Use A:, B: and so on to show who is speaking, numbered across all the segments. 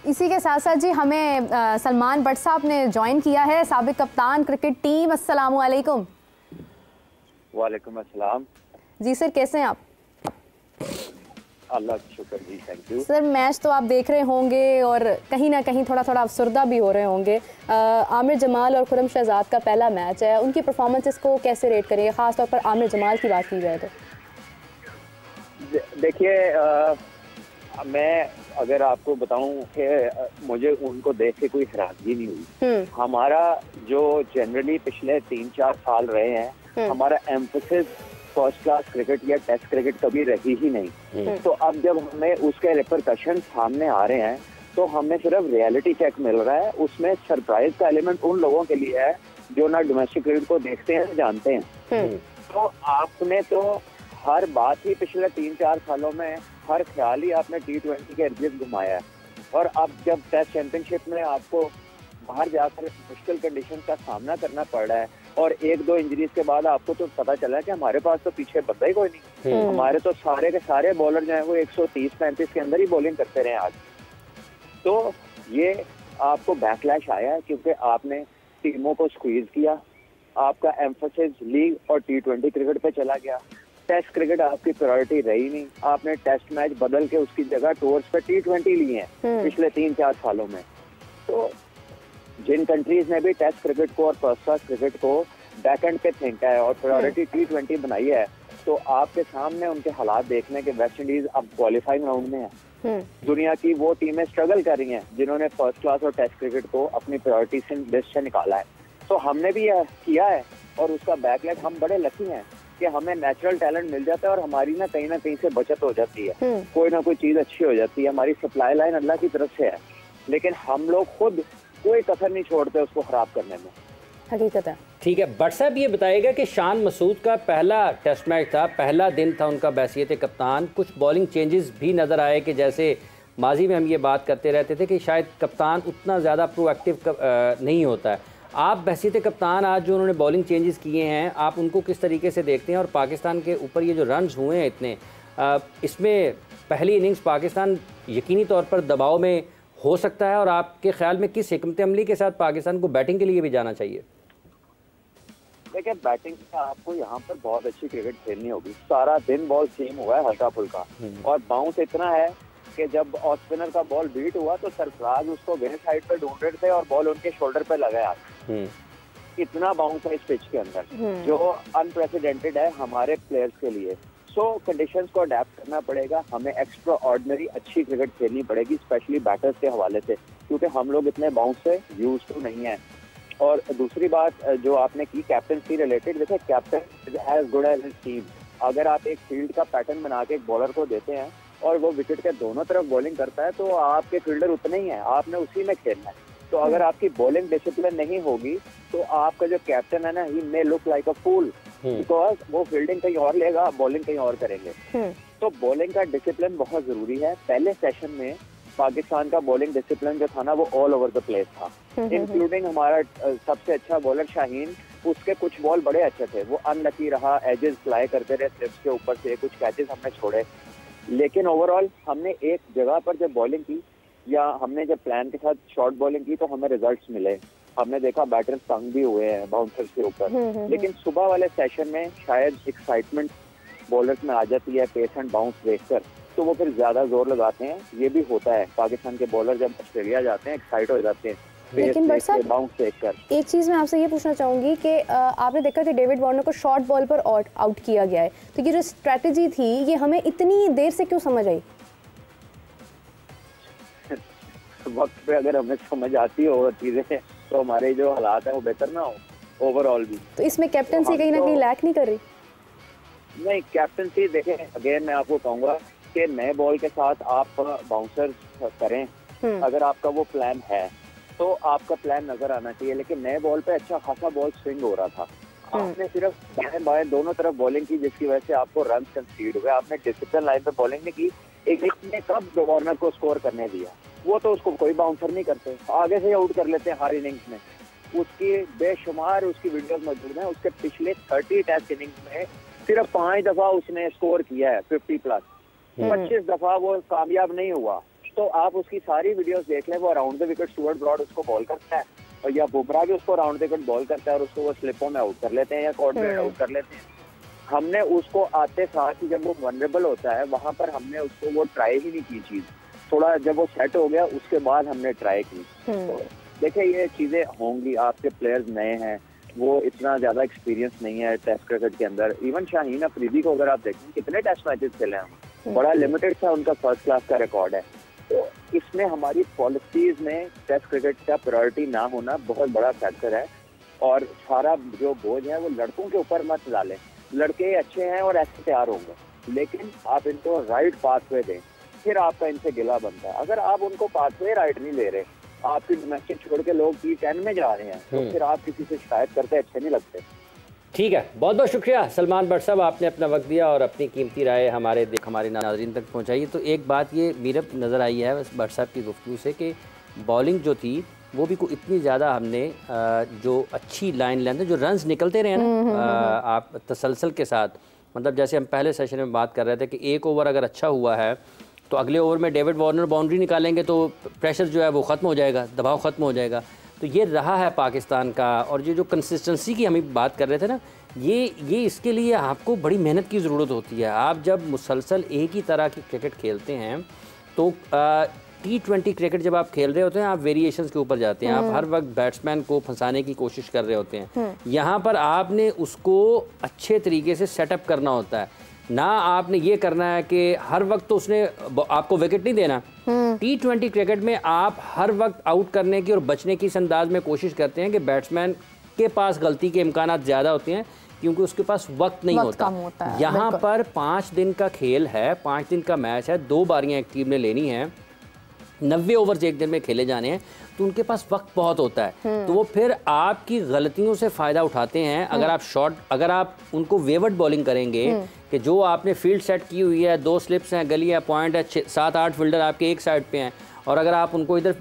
A: इसी के साथ साथ जी हमें सलमान भट्ट साहब ने ज्वाइन किया है, साबिक कप्तान क्रिकेट टीम। अस्सलाम वालेकुम।
B: वालेकुम अस्सलाम।
A: जी सर, कैसे हैं आप?
B: अल्लाह का शुक्र जी, थैंक यू।
A: सर मैच तो आप देख रहे होंगे और कहीं ना कहीं थोड़ा थोड़ा अफसरदा भी हो रहे होंगे। आमिर जमाल और खुरम शहजाद का पहला मैच है, उनकी परफॉर्मेंसेस को कैसे रेट करेंगे, ख़ासतौर पर आमिर जमाल की बात की जाए तो?
B: देखिए, मैं अगर आपको बताऊं कि मुझे उनको देख के कोई हैरानगी नहीं हुई। हमारा जो जनरली पिछले 3-4 साल रहे हैं, हमारा एम्फोसिस फर्स्ट क्लास क्रिकेट या टेस्ट क्रिकेट कभी रही ही नहीं। तो अब जब हमें उसके रिपरकशन सामने आ रहे हैं तो हमें सिर्फ रियलिटी चेक मिल रहा है। उसमें सरप्राइज का एलिमेंट उन लोगों के लिए है जो ना डोमेस्टिक क्रिकेट को देखते हैं, जानते हैं। तो आपने तो हर बात ही पिछले 3-4 सालों में हर ख्याल ही आपने T20 के इर्द-गिर्द घुमाया है। और अब जब टेस्ट चैंपियनशिप में आपको बाहर जाकर मुश्किल कंडीशन का सामना करना पड़ रहा है और 1-2 इंजरीज के बाद आपको तो पता चला है कि हमारे पास तो पीछे बंदा ही कोई नहीं। हमारे तो सारे के सारे बॉलर जो है वो 130-135 के अंदर ही बॉलिंग करते रहे आज। तो ये आपको बैकलैश आया है क्योंकि आपने टीमों को स्क्वीज किया, आपका एम्फोसिस लीग और T20 क्रिकेट पे चला गया। टेस्ट क्रिकेट आपकी प्रायोरिटी रही नहीं, आपने टेस्ट मैच बदल के उसकी जगह टूर्स पे T20 लिए हैं पिछले 3-4 सालों में। तो जिन कंट्रीज ने भी टेस्ट क्रिकेट को और फर्स्ट क्लास क्रिकेट को बैकएंड पे फेंका है और प्रायोरिटी T20 बनाई है, तो आपके सामने उनके हालात देखने के वेस्ट इंडीज अब क्वालिफाइंग राउंड में है। दुनिया की वो टीमें स्ट्रगल कर रही हैं जिन्होंने फर्स्ट क्लास और टेस्ट क्रिकेट को अपनी प्रायोरिटी लिस्ट से निकाला है। तो हमने भी यह किया है और उसका बैकलैश, हम बड़े लकी हैं कि हमें नेचुरल टैलेंट मिल जाता है और हमारी ना कहीं से बचत हो जाती है, कोई ना कोई चीज अच्छी हो जाती है। हमारी सप्लाई लाइन अल्लाह की तरफ से है, लेकिन हम लोग खुद कोई कसर नहीं छोड़ते उसको खराब करने में।
A: हकीकत है।
C: ठीक है, भट्ट साहब ये बताइएगा कि शान मसूद का पहला टेस्ट मैच था, पहला दिन था उनका बैसियत कप्तान। कुछ बॉलिंग चेंजेस भी नज़र आए कि जैसे माजी में हम ये बात करते रहते थे कि शायद कप्तान उतना ज़्यादा प्रोएक्टिव नहीं होता है। आप बहसीत कप्तान आज जो उन्होंने बॉलिंग चेंजेस किए हैं, आप उनको किस तरीके से देखते हैं? और पाकिस्तान के ऊपर ये जो रन्स हुए हैं इतने, इसमें पहली इनिंग्स पाकिस्तान यकीनी तौर पर दबाव में हो सकता है और आपके ख्याल में किस हिकमत अमली के साथ पाकिस्तान को बैटिंग के लिए भी जाना चाहिए?
B: देखिए, बैटिंग से आपको यहाँ पर बहुत अच्छी क्रिकेट खेलनी होगी। सारा दिन बॉल सेम हुआ है, हल्का फुल्का, और बाउंस इतना है कि जब ऑफ स्पिनर का बॉल बीट हुआ तो सरफराज उसको वेस्ट साइड पे ढूंढ रहे थे और बॉल उनके शोल्डर पे लगाया। इतना बाउंस है इस पिच के अंदर जो अनप्रेसिडेंटेड है हमारे प्लेयर्स के लिए। सो कंडीशंस को अडेप्ट करना पड़ेगा, हमें एक्स्ट्रा ऑर्डिनरी अच्छी क्रिकेट खेलनी पड़ेगी, स्पेशली बैटर्स के हवाले से, क्योंकि हम लोग इतने बाउंस से यूज तो नहीं है। और दूसरी बात जो आपने की कैप्टनसी रिलेटेड, देखिए captain is as good as his team. अगर आप एक फील्ड का पैटर्न बना के एक बॉलर को देते हैं और वो विकेट के दोनों तरफ बॉलिंग करता है तो आपके फील्डर उतने ही हैं, आपने उसी में खेलना है। तो अगर आपकी बॉलिंग डिसिप्लिन नहीं होगी तो आपका जो कैप्टन है ना, he may look like a fool, because वो फील्डिंग कहीं और लेगा, बॉलिंग कहीं और करेंगे। तो बॉलिंग का डिसिप्लिन बहुत जरूरी है। पहले सेशन में पाकिस्तान का बॉलिंग डिसिप्लिन जो था ना, वो ऑल ओवर द प्लेस था, इंक्लूडिंग हमारा सबसे अच्छा बॉलर शाहीन। उसके कुछ बॉल बड़े अच्छे थे, वो अनलकी रहा, एजेस फ्लाई करते रहे स्लिप्स के ऊपर से, कुछ कैचेस हमने छोड़े। लेकिन ओवरऑल हमने एक जगह पर जब बॉलिंग की या हमने जब प्लान के साथ शॉर्ट बॉलिंग की तो हमें रिजल्ट्स मिले। हमने देखा बैटर्स तंग भी हुए हैं बाउंसर्स के ऊपर, लेकिन सुबह वाले सेशन में शायद एक्साइटमेंट बॉलर्स में आ जाती है, पेस एंड बाउंस देखकर, तो वो फिर ज्यादा जोर लगाते हैं। ये भी होता है, पाकिस्तान के बॉलर जब ऑस्ट्रेलिया जाते हैं एक्साइट हो जाते हैं।
A: लेकिन भट्ट साहब, एक चीज़ मैं आपसे ये पूछना चाहूँगी कि आपने देखा कि डेविड वार्नर को शॉर्ट बॉल पर आउट किया गया है, तो ये जो स्ट्रेटजी थी ये हमें इतनी देर से क्यों समझ आई?
B: वक्त पे अगर हमें समझ आती हो चीजें तो हमारे जो हालात है वो बेहतर ना हो ओवरऑल भी।
A: तो इसमें कैप्टनसी कहीं ना कहीं लैक नहीं कर रही?
B: नहीं, कैप्टनसी देखें, अगेन मैं आपको कहूँगा कि नए बॉल के साथ आप बाउंसर करें, अगर आपका वो प्लान है तो आपका प्लान नजर आना चाहिए। लेकिन नए बॉल पे अच्छा खासा बॉल स्विंग हो रहा था, आपने सिर्फ दाएं बाएं दोनों तरफ बॉलिंग की, जिसकी वजह से आपको रन कंसीड हुए। आपने डिसिप्लिन लाइन पे बॉलिंग नहीं की। एक ने कब वार्नर को स्कोर करने दिया? वो तो उसको कोई बाउंसर नहीं करते, आगे से आउट कर लेते हैं हर इनिंग्स में। उसकी बेशुमार उसकी वीडियोस मौजूद हैं, उसके पिछले 30 टेस्ट इनिंग्स में सिर्फ 5 दफा उसने स्कोर किया है 50+। 25 दफा वो कामयाब नहीं हुआ। तो आप उसकी सारी वीडियोस देख लें, वो around the wicket Stuart Broad उसको बॉल करता है, और या बुमराह भी उसको अराउंड द विकेट बॉल करता है और उसको वो स्लिपों में आउट कर लेते हैं या कॉर्ड में आउट कर लेते हैं। हमने उसको आते साथ ही जब वो वनरेबल होता है वहां पर हमने उसको वो ट्राई ही नहीं की चीज, थोड़ा जब वो सेट हो गया उसके बाद हमने ट्राई की। तो देखिए ये चीजें होंगी, आपके प्लेयर्स नए हैं, वो इतना ज्यादा एक्सपीरियंस नहीं है टेस्ट क्रिकेट के अंदर। इवन शाहीन अफरीदी को अगर आप देखें कितने टेस्ट मैचेस खेले हैं, बड़ा लिमिटेड सा उनका फर्स्ट क्लास का रिकॉर्ड है। तो इसमें हमारी पॉलिसीज में टेस्ट क्रिकेट का प्रायोरिटी ना होना बहुत बड़ा फैक्टर है, और सारा जो बोझ है वो लड़कों के ऊपर मत डालें। लड़के अच्छे हैं और ऐसे तैयार होंगे, लेकिन आप इनको राइट पाथवे दें, फिर आपका इनसे गिला बनता है। अगर आप उनको पाथवे राइट नहीं दे रहे, आपकी डोमेस्टिक छोड़ के लोग T10 में जा रहे हैं, तो फिर आप किसी से शिकायत करते अच्छे नहीं लगते।
C: ठीक है, बहुत बहुत शुक्रिया सलमान भट्ट साहब, आपने अपना वक्त दिया और अपनी कीमती राय हमारे नाज़रीन तक पहुंचाई। तो एक बात ये मेरे नज़र आई है भट्ट साहब की गुफ्तगू से कि बॉलिंग जो थी वो भी इतनी ज़्यादा हमने जो अच्छी लाइन लेंथ है, जो रन्स निकलते रहे ना आप तसलसल के साथ, मतलब जैसे हम पहले सेशन में बात कर रहे थे कि एक ओवर अगर अच्छा हुआ है तो अगले ओवर में डेविड वार्नर बाउंड्री निकालेंगे तो प्रेशर जो है वो ख़त्म हो जाएगा, दबाव ख़त्म हो जाएगा। तो ये रहा है पाकिस्तान का। और ये जो कंसिस्टेंसी की हम बात कर रहे थे ना, ये इसके लिए आपको बड़ी मेहनत की ज़रूरत होती है। आप जब मुसलसल एक ही तरह की क्रिकेट खेलते हैं तो T20 क्रिकेट जब आप खेल रहे होते हैं आप वेरिएशंस के ऊपर जाते हैं, आप हर वक्त बैट्समैन को फंसाने की कोशिश कर रहे होते हैं। यहाँ पर आपने उसको अच्छे तरीके से सेटअप करना होता है, ना आपने ये करना है कि हर वक्त तो उसने आपको विकेट नहीं देना। T20 क्रिकेट में आप हर वक्त आउट करने की और बचने की इस अंदाज में कोशिश करते हैं कि बैट्समैन के पास गलती के इम्कान ज़्यादा होते हैं क्योंकि उसके पास वक्त नहीं होता। यहाँ पर 5 दिन का खेल है, 5 दिन का मैच है, 2 बारियाँ एक टीम ने लेनी है, 90 ओवर्स एक दिन में खेले जाने हैं, तो उनके पास वक्त बहुत होता है। तो वो फिर आपकी गलतियों से फ़ायदा उठाते हैं। अगर आप उनको वेवर्ड बॉलिंग करेंगे कि जो आपने फील्ड सेट की हुई है, 2 स्लिप्स हैं, गली है, पॉइंट है, 7-8 फील्डर आपके एक साइड पे हैं, और अगर आप उनको इधर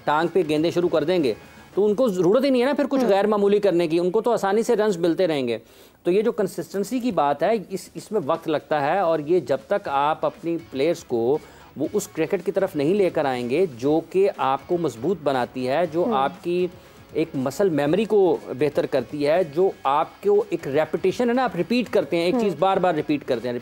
C: टांग पे गेंदे शुरू कर देंगे तो उनको ज़रूरत ही नहीं है ना फिर कुछ गैर मामूली करने की, उनको तो आसानी से रन्स मिलते रहेंगे। तो ये जो कंसिस्टेंसी की बात है इसमें वक्त लगता है, और ये जब तक आप अपनी प्लेयर्स को वो उस क्रिकेट की तरफ नहीं लेकर आएंगे जो कि आपको मजबूत बनाती है, जो आपकी एक मसल मेमोरी को बेहतर करती है, जो आपको एक रेपिटेशन है ना, आप रिपीट करते हैं एक चीज़ बार बार रिपीट करते हैं,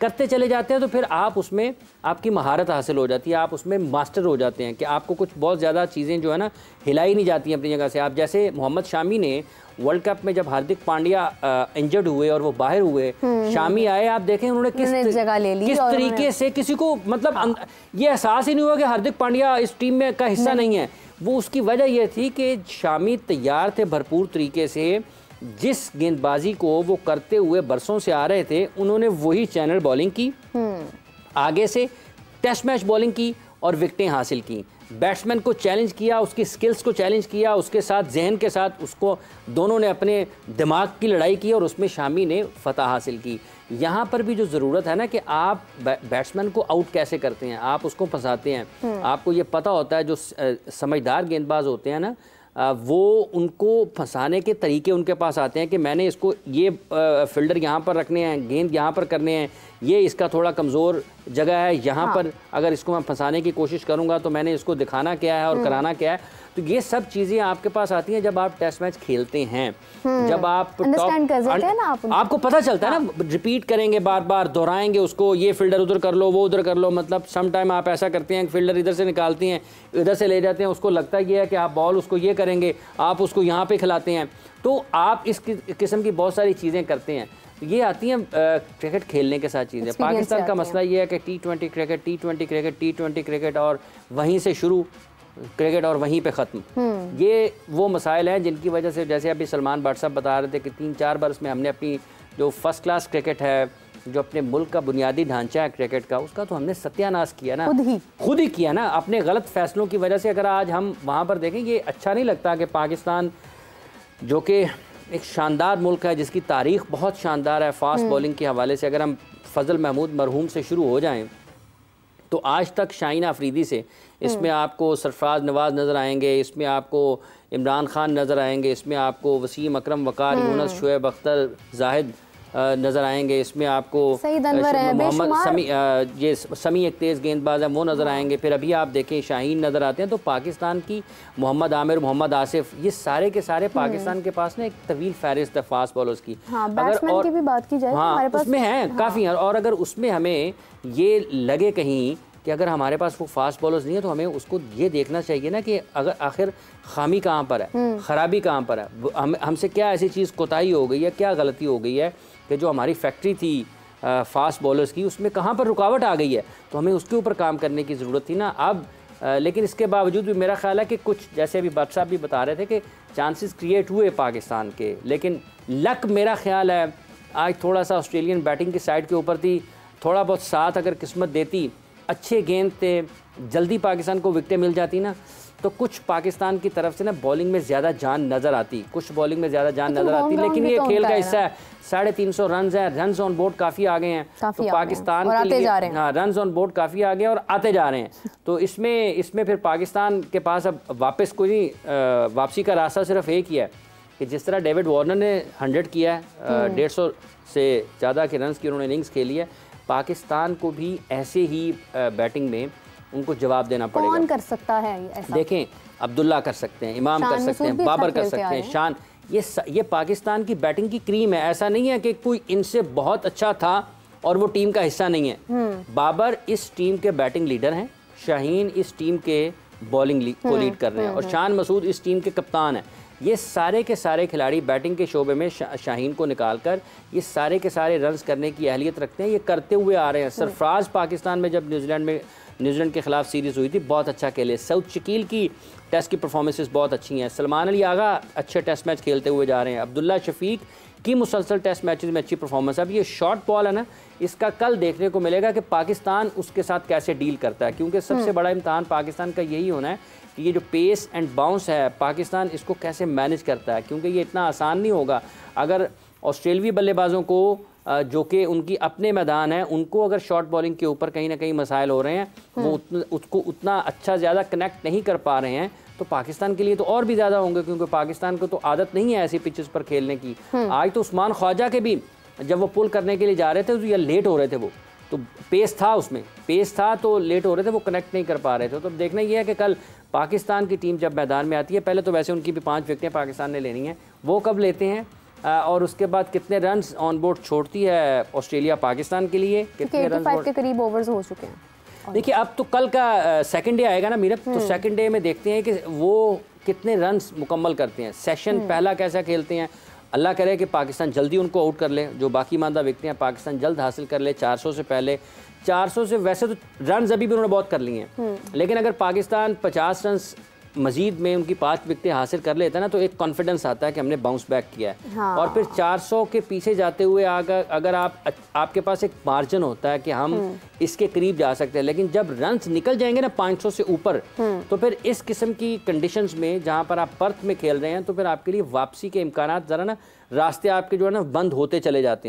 C: करते चले जाते हैं, तो फिर आप उसमें आपकी महारत हासिल हो जाती है, आप उसमें मास्टर हो जाते हैं कि आपको कुछ बहुत ज़्यादा चीज़ें जो है ना हिलाई नहीं जाती हैं अपनी जगह से। आप जैसे मोहम्मद शामी ने वर्ल्ड कप में जब हार्दिक पांड्या इंजर्ड हुए और वो बाहर हुए, शामी आए, आप देखें उन्होंने किस जगह ले ली, किस तरीके से किसी को मतलब ये एहसास ही नहीं हुआ कि हार्दिक पांड्या इस टीम में का हिस्सा नहीं है। वो उसकी वजह यह थी कि शामी तैयार थे भरपूर तरीके से, जिस गेंदबाजी को वो करते हुए बरसों से आ रहे थे उन्होंने वही चैनल बॉलिंग की, आगे से टेस्ट मैच बॉलिंग की और विकेटें हासिल की। बैट्समैन को चैलेंज किया, उसकी स्किल्स को चैलेंज किया, उसके साथ जहन के साथ उसको दोनों ने अपने दिमाग की लड़ाई की और उसमें शामी ने फतह हासिल की। यहाँ पर भी जो ज़रूरत है ना कि आप बैट्समैन को आउट कैसे करते हैं, आप उसको फंसाते हैं। आपको ये पता होता है जो समझदार गेंदबाज होते हैं ना, वो उनको फंसाने के तरीके उनके पास आते हैं कि मैंने इसको ये फील्डर यहाँ पर रखने हैं, गेंद यहाँ पर करने हैं, ये इसका थोड़ा कमज़ोर जगह है, यहाँ पर अगर इसको मैं फंसाने की कोशिश करूँगा तो मैंने इसको दिखाना क्या है और कराना क्या है। तो ये सब चीज़ें आपके पास आती हैं जब आप टेस्ट मैच खेलते हैं, जब आप आपको पता चलता है ना, रिपीट करेंगे, बार बार दोहराएंगे उसको, ये फील्डर उधर कर लो, वो उधर कर लो। मतलब सम टाइम आप ऐसा करते हैं फील्डर इधर से निकालते हैं, इधर से ले जाते हैं, उसको लगता ये है कि आप बॉल उसको ये करेंगे, आप उसको यहाँ पे खिलाते हैं। तो आप इस किस्म की बहुत सारी चीज़ें करते हैं। ये आती हैं क्रिकेट खेलने के साथ चीज़ें। पाकिस्तान का मसला ये है कि T20 क्रिकेट और वहीं से शुरू क्रिकेट और वहीं पे ख़त्म। ये वो मसाइल हैं जिनकी वजह से, जैसे अभी सलमान भट्ट साहब बता रहे थे कि 3-4 बरस में हमने अपनी जो फर्स्ट क्लास क्रिकेट है, जो अपने मुल्क का बुनियादी ढांचा है क्रिकेट का, उसका तो हमने सत्यानाश किया ना, खुद ही किया ना अपने गलत फैसलों की वजह से। अगर आज हम वहाँ पर देखें, ये अच्छा नहीं लगता कि पाकिस्तान जो कि एक शानदार मुल्क है, जिसकी तारीख़ बहुत शानदार है फास्ट बॉलिंग के हवाले से, अगर हम फजल महमूद मरहूम से शुरू हो जाएं तो आज तक शाहीन अफरीदी से, इसमें आपको सरफराज नवाज़ नज़र आएंगे, इसमें आपको इमरान खान नज़र आएंगे, इसमें आपको वसीम अकरम, वकार, यूनुस, शुएब अख्तर, जाहिद, नज़र आएंगे। इसमें आपको मोहम्मद समी एक तेज़ गेंदबाज है, वो नज़र आएंगे। फिर अभी आप देखें शाहीन नज़र आते हैं। तो पाकिस्तान की मोहम्मद आमिर, मोहम्मद आसिफ, ये सारे के सारे पाकिस्तान के पास ना एक तवील फहरिस्त है फास्ट बॉलर्स की।
A: अगर और की भी बात की जाए,
C: हाँ, उसमें हैं काफ़ी हैं। और अगर उसमें हमें ये लगे कहीं कि अगर हमारे पास वो फास्ट बॉलर्स नहीं है, तो हमें उसको ये देखना चाहिए ना कि अगर आखिर खामी कहाँ पर है, ख़राबी कहाँ पर है, हमसे क्या ऐसी चीज़ कोताही हो गई है, क्या गलती हो गई है कि जो हमारी फैक्ट्री थी फास्ट बॉलर्स की, उसमें कहाँ पर रुकावट आ गई है। तो हमें उसके ऊपर काम करने की ज़रूरत थी ना अब। लेकिन इसके बावजूद भी मेरा ख्याल है कि कुछ, जैसे अभी भट्ट साहब भी बता रहे थे कि चांसेस क्रिएट हुए पाकिस्तान के, लेकिन लक मेरा ख्याल है आज थोड़ा सा ऑस्ट्रेलियन बैटिंग की साइड के ऊपर थी। थोड़ा बहुत साथ अगर किस्मत देती, अच्छे गेंद थे, जल्दी पाकिस्तान को विकेटें मिल जाती ना, तो कुछ पाकिस्तान की तरफ से ना बॉलिंग में ज़्यादा जान नज़र आती, कुछ बॉलिंग में ज़्यादा जान नज़र आती। लेकिन ये खेल का हिस्सा है। 350 रन है, रन ऑन बोर्ड काफ़ी आ गए हैं, तो पाकिस्तान के लिए हाँ रन ऑन बोर्ड काफ़ी आ गए और आते जा रहे हैं। तो इसमें फिर पाकिस्तान के पास अब वापस कोई वापसी का रास्ता सिर्फ एक ही है कि जिस तरह डेविड वार्नर ने 100 किया है, 150 से ज़्यादा के रन की उन्होंने इनिंग्स खेली है, पाकिस्तान को भी ऐसे ही बैटिंग में उनको जवाब देना पड़ेगा।
A: कौन कर सकता है ऐसा?
C: देखें, अब्दुल्ला कर सकते हैं, इमाम कर सकते हैं, बाबर कर सकते हैं, शान, ये पाकिस्तान की बैटिंग की क्रीम है। ऐसा नहीं है कि कोई इनसे बहुत अच्छा था और वो टीम का हिस्सा नहीं है। बाबर इस टीम के बैटिंग लीडर हैं, शाहीन इस टीम के बॉलिंग को लीड कर रहे हैं और शान मसूद इस टीम के कप्तान हैं। ये सारे के सारे खिलाड़ी बैटिंग के शोबे में शाहीन को निकालकर ये सारे के सारे रन्स करने की अहलियत रखते हैं, ये करते हुए आ रहे हैं। सरफराज पाकिस्तान में जब न्यूजीलैंड के ख़िलाफ़ सीरीज़ हुई थी बहुत अच्छा खेले। सऊद शकील की टेस्ट की परफॉर्मेंसेस बहुत अच्छी हैं। सलमान अली आगा अच्छे टेस्ट मैच खेलते हुए जा रहे हैं। अब्दुल्ला शफीक की मुसलसल टेस्ट मैचेस में अच्छी परफॉर्मेंस है। अब ये शॉर्ट बॉल है ना, इसका कल देखने को मिलेगा कि पाकिस्तान उसके साथ कैसे डील करता है, क्योंकि सबसे बड़ा इम्तहान पाकिस्तान का यही होना है कि ये जो पेस एंड बाउंस है पाकिस्तान इसको कैसे मैनेज करता है, क्योंकि ये इतना आसान नहीं होगा। अगर ऑस्ट्रेलवी बल्लेबाजों को जो कि उनकी अपने मैदान है, उनको अगर शॉर्ट बॉलिंग के ऊपर कहीं ना कहीं मसाइल हो रहे हैं, वो उसको उतना अच्छा ज़्यादा कनेक्ट नहीं कर पा रहे हैं, तो पाकिस्तान के लिए तो और भी ज़्यादा होंगे, क्योंकि पाकिस्तान को तो आदत नहीं है ऐसी पिचेस पर खेलने की। आज तो उस्मान ख्वाजा के भी जब वो पुल करने के लिए जा रहे थे तो ये लेट हो रहे थे, वो तो पेस था, उसमें पेस था तो लेट हो रहे थे, वो कनेक्ट नहीं कर पा रहे थे। तो अब देखना ये है कि कल पाकिस्तान की टीम जब मैदान में आती है, पहले तो वैसे उनकी भी 5 विकेटें पाकिस्तान ने लेनी है, वो कब लेते हैं और उसके बाद कितने रन्स ऑन बोर्ड छोड़ती है ऑस्ट्रेलिया पाकिस्तान के लिए, कितने रन
A: के करीब ओवर्स हो चुके हैं।
C: देखिए अब तो कल का सेकंड डे आएगा ना मीरब, तो सेकंड डे में देखते हैं कि वो कितने रन्स मुकम्मल करते हैं। सेशन पहला कैसा खेलते हैं, अल्लाह करे कि पाकिस्तान जल्दी उनको आउट कर ले, जो बाकी मानदा विकटें हैं पाकिस्तान जल्द हासिल कर ले 400 से पहले। 400 से वैसे तो रन अभी भी उन्होंने बहुत कर लिए हैं, लेकिन अगर पाकिस्तान 50 रन मजीद में उनकी 5 विकेटें हासिल कर लेता है ना, तो एक कॉन्फिडेंस आता है कि हमने बाउंस बैक किया है। हाँ। और फिर 400 के पीछे जाते हुए अगर आपके पास एक मार्जिन होता है कि हम इसके करीब जा सकते हैं, लेकिन जब रन्स निकल जाएंगे ना 500 से ऊपर, तो फिर इस किस्म की कंडीशंस में जहां पर आप पर्थ में खेल रहे हैं, तो फिर आपके लिए वापसी के इम्कानात ज़रा ना रास्ते आपके जो है ना बंद होते चले जाते हैं।